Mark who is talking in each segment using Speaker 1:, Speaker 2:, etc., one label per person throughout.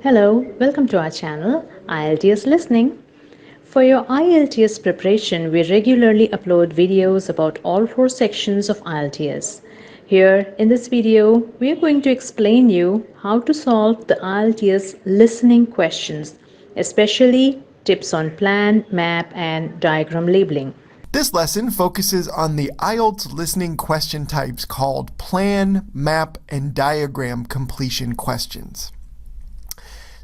Speaker 1: Hello, welcome to our channel, IELTS Listening. For your IELTS preparation, we regularly upload videos about all four sections of IELTS. Here in this video, we are going to explain you how to solve the IELTS listening questions, especially tips on plan, map, and diagram labeling.
Speaker 2: This lesson focuses on the IELTS listening question types called plan, map, and diagram completion questions.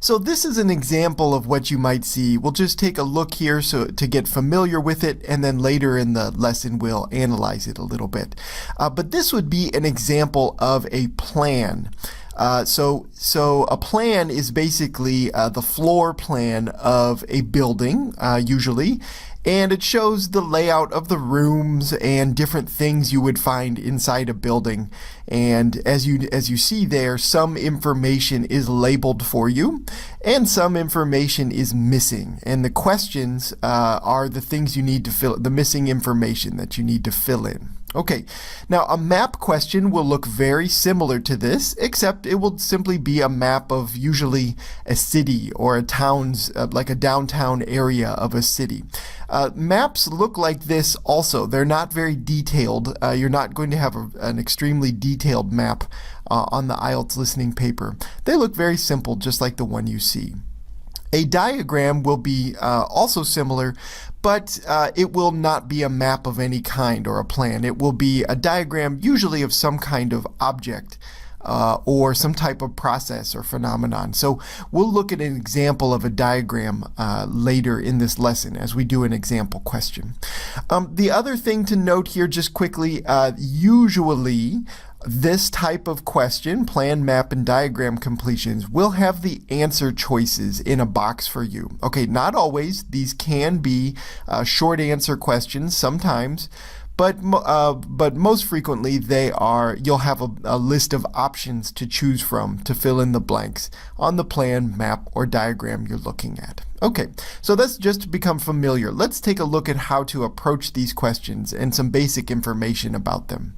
Speaker 2: So this is an example of what you might see. We'll just take a look here to get familiar with it, and then later in the lesson we'll analyze it a little bit. But this would be an example of a plan. So a plan is basically the floor plan of a building, usually, and it shows the layout of the rooms and different things you would find inside a building. And as you see there, some information is labeled for you and some information is missing. And the questions are the things you need to fill, the missing information that you need to fill in. Okay, now a map question will look very similar to this, except it will simply be a map of usually a city or a town's, like a downtown area of a city. Maps look like this also. They're not very detailed. You're not going to have an extremely detailed map on the IELTS listening paper. They look very simple, just like the one you see. A diagram will be also similar, but it will not be a map of any kind or a plan. It will be a diagram usually of some kind of object or some type of process or phenomenon. So we'll look at an example of a diagram later in this lesson as we do an example question. The other thing to note here just quickly, usually this type of question, plan, map, and diagram completions, will have the answer choices in a box for you. Okay, not always. These can be short answer questions sometimes, but most frequently you'll have a list of options to choose from to fill in the blanks on the plan, map, or diagram you're looking at. Okay, so that's just to become familiar. Let's take a look at how to approach these questions and some basic information about them.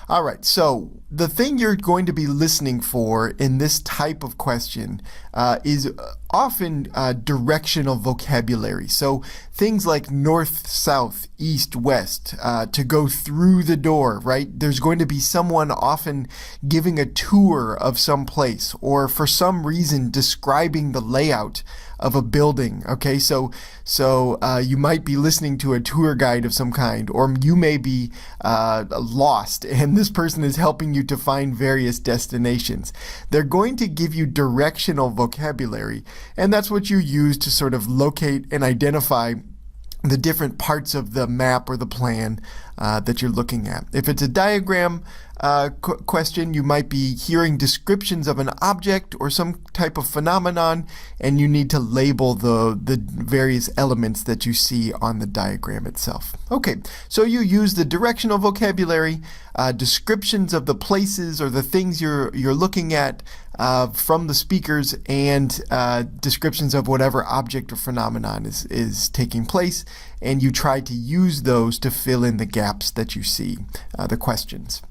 Speaker 2: All right, so the thing you're going to be listening for in this type of question is often directional vocabulary. So things like north, south, east, west, to go through the door, right? There's going to be someone often giving a tour of some place or for some reason describing the layout of a building. Okay, so you might be listening to a tour guide of some kind, or you may be lost and this person is helping you to find various destinations. They're going to give you directional vocabulary, and that's what you use to sort of locate and identify the different parts of the map or the plan that you're looking at. If it's a diagram question, you might be hearing descriptions of an object or some type of phenomenon, and you need to label the various elements that you see on the diagram itself. Okay, so you use the directional vocabulary, descriptions of the places or the things you're looking at from the speakers, and descriptions of whatever object or phenomenon is taking place, and you try to use those to fill in the gaps that you see, the questions.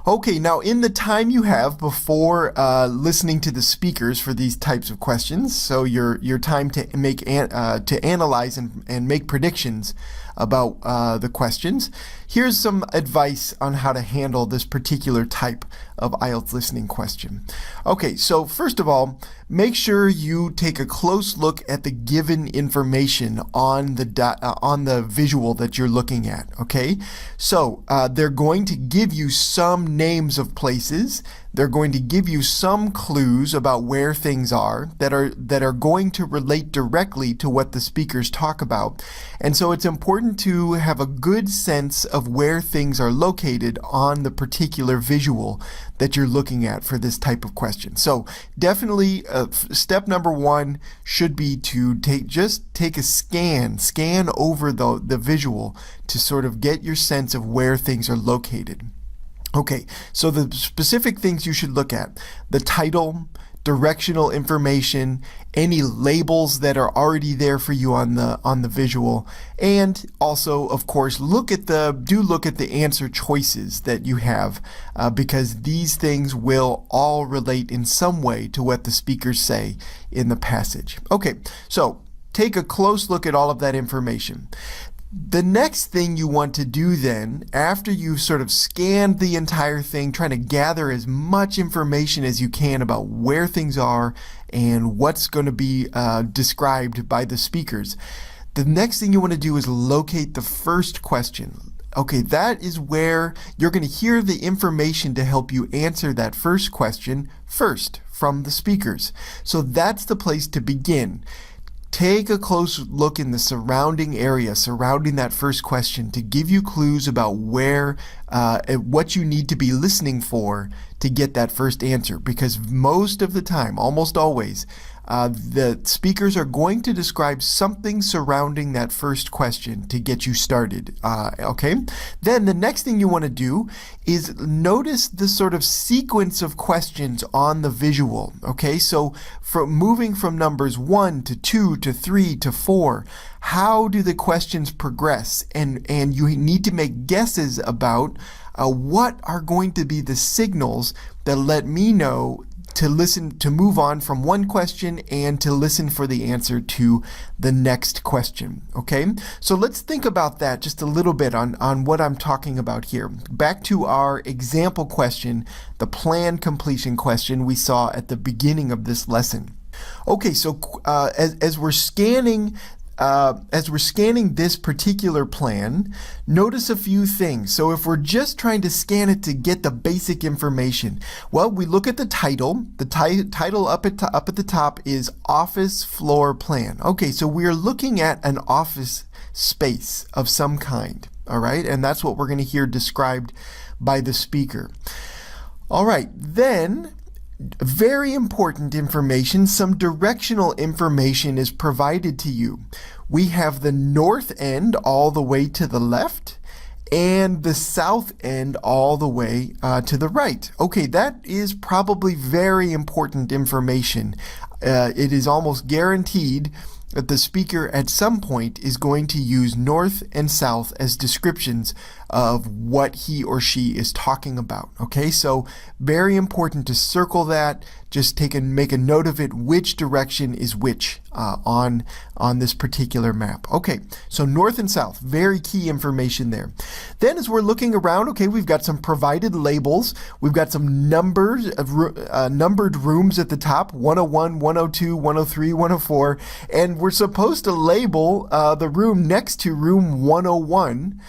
Speaker 2: Okay, now in the time you have before listening to the speakers for these types of questions, so your time to analyze and make predictions about the questions, here's some advice on how to handle this particular type of IELTS listening question. Okay, so first of all, make sure you take a close look at the given information on the visual that you're looking at. Okay, so they're going to give you some names of places. They're going to give you some clues about where things are that are going to relate directly to what the speakers talk about. And so it's important to have a good sense of where things are located on the particular visual that you're looking at for this type of question. So definitely step number one should be to take a scan over the visual to sort of get your sense of where things are located. Okay, so the specific things you should look at: the title, directional information, any labels that are already there for you on the visual, and also, of course, look at the answer choices that you have, because these things will all relate in some way to what the speakers say in the passage. Okay, so take a close look at all of that information. The next thing you want to do then, after you've sort of scanned the entire thing, trying to gather as much information as you can about where things are and what's going to be described by the speakers, the next thing you want to do is locate the first question. Okay, that is where you're going to hear the information to help you answer that first question first from the speakers. So that's the place to begin. Take a close look in the surrounding area surrounding that first question to give you clues about where, what you need to be listening for to get that first answer. Because most of the time, almost always, the speakers are going to describe something surrounding that first question to get you started. Okay? Then the next thing you want to do is notice the sort of sequence of questions on the visual. Okay? So moving from numbers 1 to 2 to 3 to 4, how do the questions progress? And you need to make guesses about what are going to be the signals that let me know to move on from one question and to listen for the answer to the next question. Okay, so let's think about that just a little bit on what I'm talking about here. Back to our example question, the plan completion question we saw at the beginning of this lesson. Okay, so as we're scanning this particular plan, notice a few things. So if we're just trying to scan it to get the basic information, well, we look at the title. The title up at the top is Office Floor Plan. Okay, so we're looking at an office space of some kind, all right? And that's what we're going to hear described by the speaker. All right, then, very important information, some directional information is provided to you. We have the north end all the way to the left and the south end all the way to the right. Okay, that is probably very important information. It is almost guaranteed that the speaker at some point is going to use north and south as descriptions of what he or she is talking about. Okay, so very important to circle that. Just make a note of it, which direction is which on this particular map. Okay, so north and south, very key information there. Then as we're looking around, okay, we've got some provided labels. We've got some numbers of numbered rooms at the top, 101, 102, 103, 104, and we're supposed to label the room next to room 101.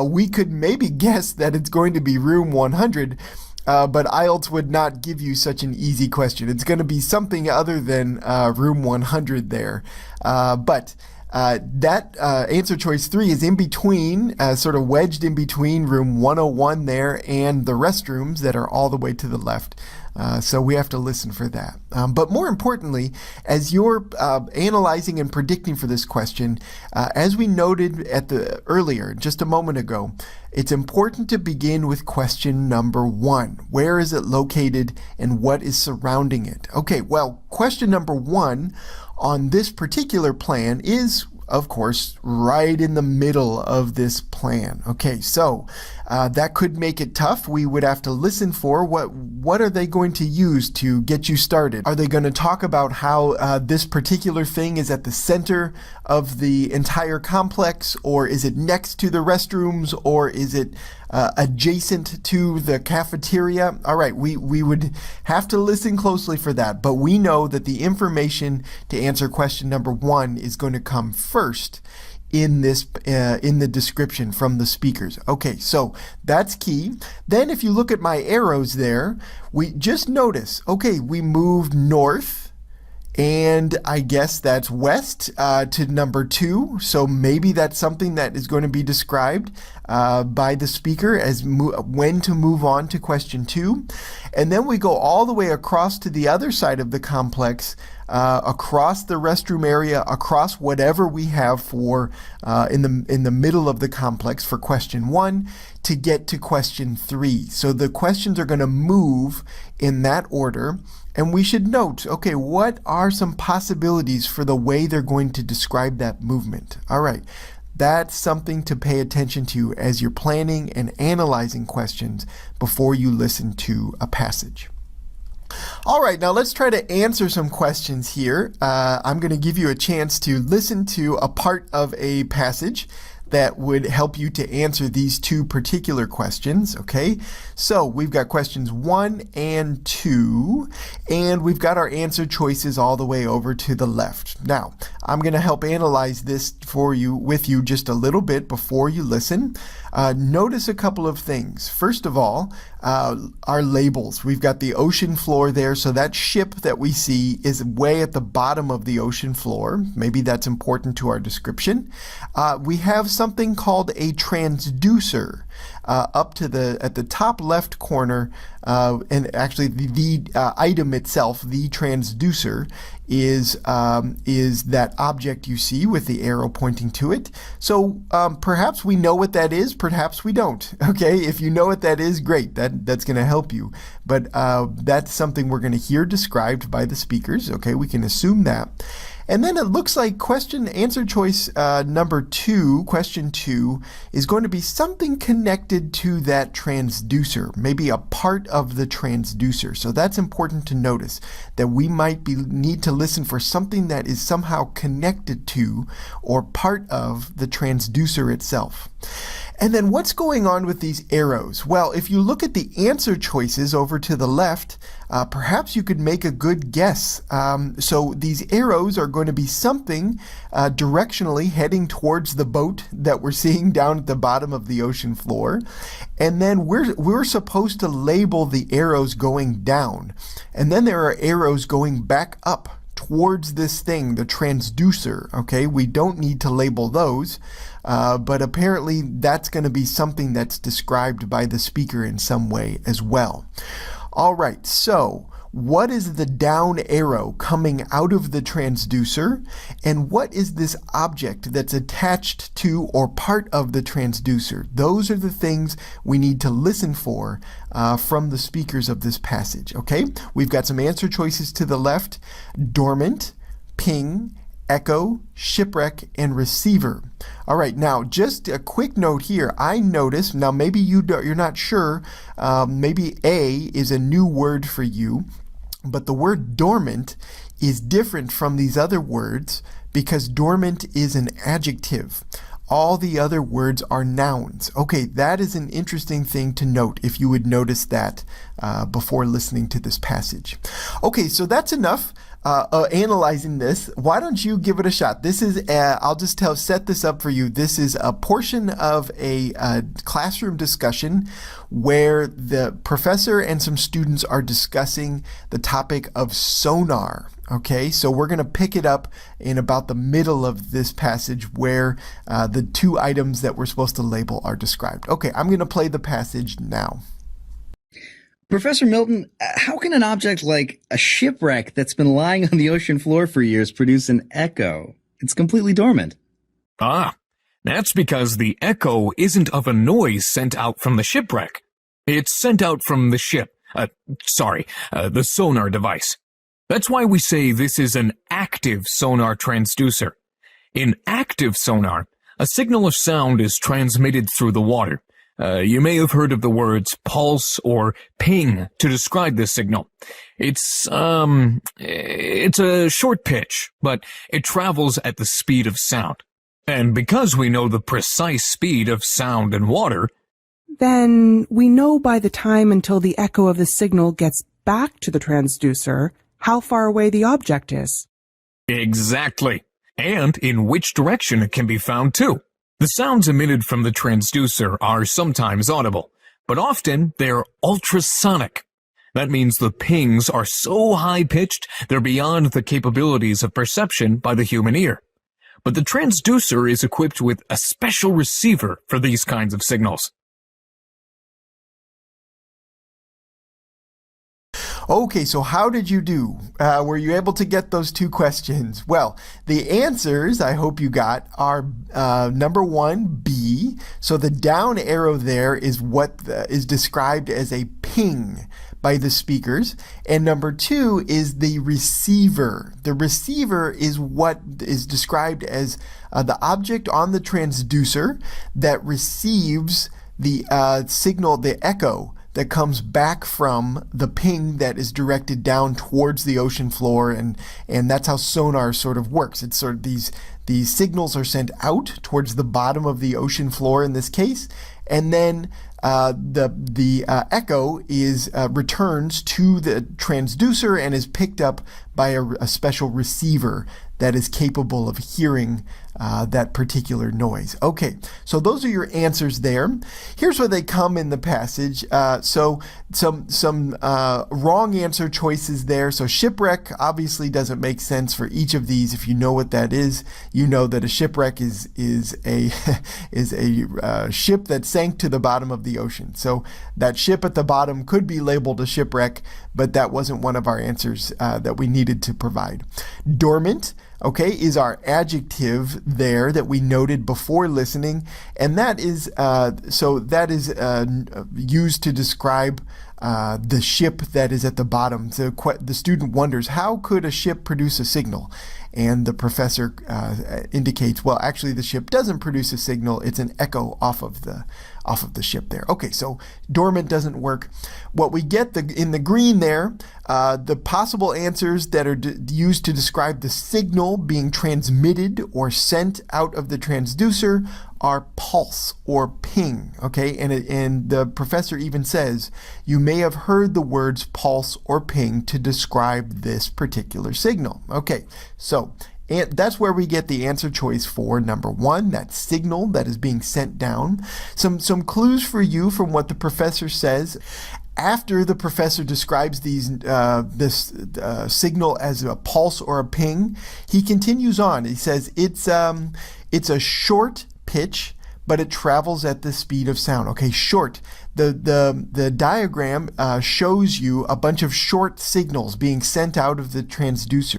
Speaker 2: We could maybe guess that it's going to be room 100, but Ielts would not give you such an easy question. It's going to be something other than room 100 there. But that answer choice 3 is in between, sort of wedged in between room 101 there and the restrooms that are all the way to the left. So we have to listen for that. But more importantly, as you're analyzing and predicting for this question, as we noted earlier, just a moment ago, it's important to begin with question number 1. Where is it located and what is surrounding it? Okay, well, question number 1 on this particular plan is, of course, right in the middle of this plan. Okay, so that could make it tough. We would have to listen for what are they going to use to get you started? Are they going to talk about how this particular thing is at the center of the entire complex, or is it next to the restrooms, or is it adjacent to the cafeteria? All right, we would have to listen closely for that, but we know that the information to answer question number 1 is going to come first in the description from the speakers. Okay, so that's key. Then if you look at my arrows there, we just notice, okay, we moved north, and I guess that's west to number 2. So maybe that's something that is going to be described by the speaker as when to move on to question 2. And then we go all the way across to the other side of the complex, across the restroom area, across whatever we have for in the middle of the complex for question 1 to get to question 3. So the questions are going to move in that order. And we should note, okay, what are some possibilities for the way they're going to describe that movement? All right, that's something to pay attention to as you're planning and analyzing questions before you listen to a passage. All right, now let's try to answer some questions here. I'm going to give you a chance to listen to a part of a passage that would help you to answer these two particular questions, okay? So we've got questions 1 and 2, and we've got our answer choices all the way over to the left. Now, I'm going to help analyze this with you just a little bit before you listen. Notice a couple of things. First of all, our labels. We've got the ocean floor there, so that ship that we see is way at the bottom of the ocean floor. Maybe that's important to our description. We have something called a transducer up to at the top left corner, and actually the item itself, the transducer, is that object you see with the arrow pointing to it. So perhaps we know what that is, perhaps we don't. Okay, if you know what that is, great. That's going to help you. But that's something we're going to hear described by the speakers. Okay, we can assume that. And then it looks like answer choice number 2, question 2, is going to be something connected to that transducer, maybe a part of the transducer. So that's important to notice, that we might need to listen for something that is somehow connected to or part of the transducer itself. And then what's going on with these arrows? Well, if you look at the answer choices over to the left, perhaps you could make a good guess. So these arrows are going to be something directionally heading towards the boat that we're seeing down at the bottom of the ocean floor. And then we're supposed to label the arrows going down. And then there are arrows going back up towards this thing, the transducer. Okay, we don't need to label those, but apparently that's going to be something that's described by the speaker in some way as well. All right, so what is the down arrow coming out of the transducer, and what is this object that's attached to or part of the transducer? Those are the things we need to listen for from the speakers of this passage. Okay, we've got some answer choices to the left: dormant, ping, echo, shipwreck, and receiver. All right, now just a quick note here. I noticed, now maybe you're not sure, maybe A is a new word for you, but the word dormant is different from these other words because dormant is an adjective. All the other words are nouns. Okay, that is an interesting thing to note if you would notice that before listening to this passage. Okay, so that's enough analyzing this. Why don't you give it a shot? This is, I'll just set this up for you. This is a portion of a classroom discussion where the professor and some students are discussing the topic of sonar. Okay, so we're going to pick it up in about the middle of this passage where the two items that we're supposed to label are described. Okay, I'm going to play the passage now.
Speaker 3: Professor Milton, how can an object like a shipwreck that's been lying on the ocean floor for years produce an echo? It's completely dormant.
Speaker 4: That's because the echo isn't of a noise sent out from the shipwreck. It's sent out from the ship. The sonar device. That's why we say this is an active sonar transducer. In active sonar, a signal of sound is transmitted through the water. You may have heard of the words pulse or ping to describe this signal. It's a short pitch, but it travels at the speed of sound. And because we know the precise speed of sound in water,
Speaker 5: then we know by the time until the echo of the signal gets back to the transducer how far away the object is.
Speaker 4: Exactly. And in which direction it can be found too. The sounds emitted from the transducer are sometimes audible, but often they're ultrasonic. That means the pings are so high-pitched they're beyond the capabilities of perception by the human ear. But the transducer is equipped with a special receiver for these kinds of signals.
Speaker 2: Okay, so how did you do? Were you able to get those two questions? Well, the answers I hope you got are number 1, B. So the down arrow there is what is described as a ping. by the speakers. And number two is the receiver. The receiver is what is described as the object on the transducer that receives the signal, the echo that comes back from the ping that is directed down towards the ocean floor, and that's how sonar sort of works. It's sort of these signals are sent out towards the bottom of the ocean floor in this case, and then the echo is returns to the transducer and is picked up by a special receiver that is capable of hearing that particular noise. Okay, so those are your answers there. Here's where they come in the passage. So some wrong answer choices there. So shipwreck obviously doesn't make sense for each of these. If you know what that is, you know that a shipwreck is a is a ship that sank to the bottom of the ocean. So that ship at the bottom could be labeled a shipwreck, but that wasn't one of our answers that we needed to provide. Dormant, okay, is our adjective there that we noted before listening, and that is used to describe the ship that is at the bottom. So the student wonders, how could a ship produce a signal? And the professor indicates, well, actually the ship doesn't produce a signal. It's an echo off of the ship there. Okay, so dormant doesn't work. What we get in the green there, the possible answers that are used to describe the signal being transmitted or sent out of the transducer are pulse or ping. Okay, and the professor even says, you may have heard the words pulse or ping to describe this particular signal. Okay, so and that's where we get the answer choice for number one, that signal that is being sent down. Some clues for you from what the professor says. After the professor describes this signal as a pulse or a ping, he continues on. He says it's a short pitch, but it travels at the speed of sound. Okay, short. The diagram shows you a bunch of short signals being sent out of the transducer.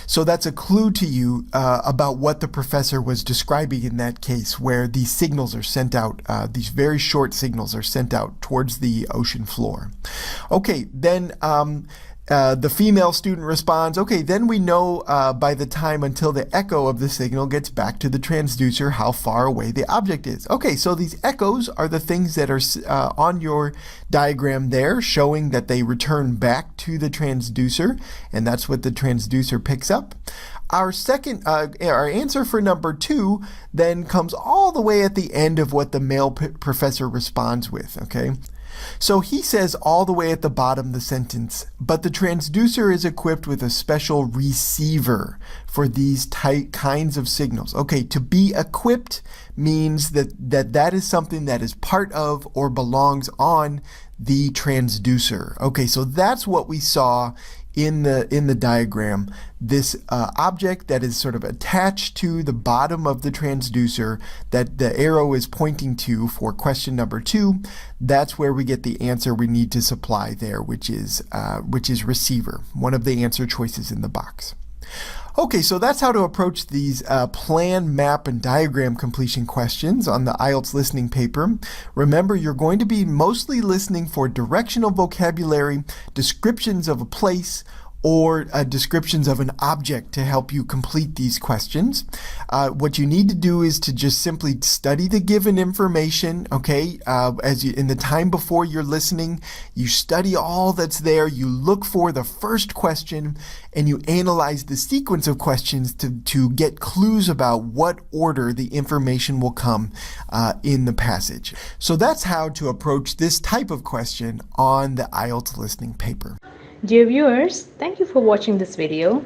Speaker 2: So that's a clue to you about what the professor was describing in that case, where these signals are sent out, these very short signals are sent out towards the ocean floor. Okay, then the female student responds, okay, then we know by the time until the echo of the signal gets back to the transducer how far away the object is. Okay, so these echoes are the things that are on your diagram there, showing that they return back to the transducer, and that's what the transducer picks up. Our answer for number two then comes all the way at the end of what the male professor responds with, okay? So he says all the way at the bottom of the sentence, but the transducer is equipped with a special receiver for these kinds of signals. Okay, to be equipped means that is something that is part of or belongs on the transducer. Okay, so that's what we saw in the diagram, this object that is sort of attached to the bottom of the transducer that the arrow is pointing to for question number two. That's where we get the answer we need to supply there, which is receiver, one of the answer choices in the box. Okay, so that's how to approach these plan, map, and diagram completion questions on the Ielts listening paper. Remember, you're going to be mostly listening for directional vocabulary, descriptions of a place, or descriptions of an object to help you complete these questions. What you need to do is to just simply study the given information, okay? In the time before you're listening, you study all that's there, you look for the first question, and you analyze the sequence of questions to get clues about what order the information will come in the passage. So that's how to approach this type of question on the Ielts listening paper.
Speaker 1: Dear viewers, thank you for watching this video.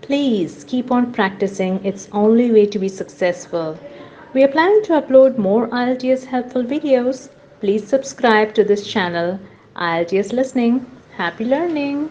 Speaker 1: Please keep on practicing. It's only way to be successful. We are planning to upload more IELTS helpful videos. Please subscribe to this channel. IELTS Listening. Happy learning!